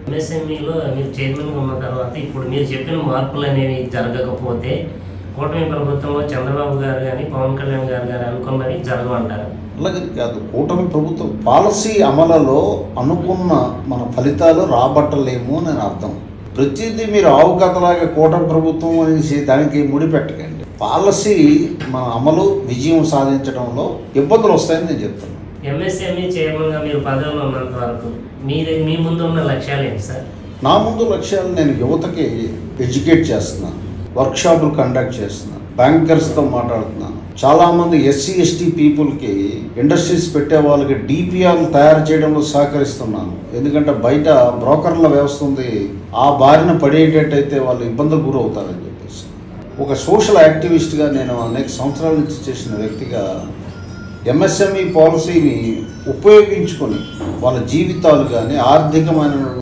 ఎంఎస్ఎంఈలో మీరు చైర్మన్గా ఉన్న తర్వాత ఇప్పుడు మీరు చెప్పిన మార్పులు అనేవి జరగకపోతే కూటమి ప్రభుత్వంలో చంద్రబాబు గారు కానీ పవన్ కళ్యాణ్ గారు కానీ అనుకున్నవి జరగమంటారు? అలాగే కాదు, కూటమి ప్రభుత్వం పాలసీ అమలులో అనుకున్న మన ఫలితాలు రాబట్టలేము అని అర్థం. ప్రతిదీ మీరు ఆవు కథలాగా కూటమి ప్రభుత్వం అనేసి దానికి ముడిపెట్టకండి. పాలసీ మన అమలు విజయం సాధించడంలో ఇబ్బందులు వస్తాయని నేను చెప్తున్నాను. ఎంఎస్ఎంఈ చైర్మన్గా మీరు పదవిలో ఉన్నంత వరకు మీ ముందు ఉన్న లక్ష్యాలు ఏంటి సార్? నా ముందు లక్ష్యాలు నేను యువతకి ఎడ్యుకేట్ చేస్తున్నాను, వర్క్షాపులు కండక్ట్ చేస్తున్నాను, బ్యాంకర్స్తో మాట్లాడుతున్నాను. చాలామంది ఎస్సీ ఎస్టీ పీపుల్కి ఇండస్ట్రీస్ పెట్టే వాళ్ళకి డిపిఆర్లు తయారు చేయడంలో సహకరిస్తున్నాను. ఎందుకంటే బయట బ్రోకర్ల వ్యవస్థ ఉంది, ఆ బారిన పడేటట్టయితే వాళ్ళు ఇబ్బందులు గురవుతారని చెప్పేసి ఒక సోషల్ యాక్టివిస్ట్గా నేను అనేక సంవత్సరాల నుంచి చేసిన వ్యక్తిగా ఎంఎస్ఎంఈ పాలసీని ఉపయోగించుకొని వాళ్ళ జీవితాలు కానీ ఆర్థికమైన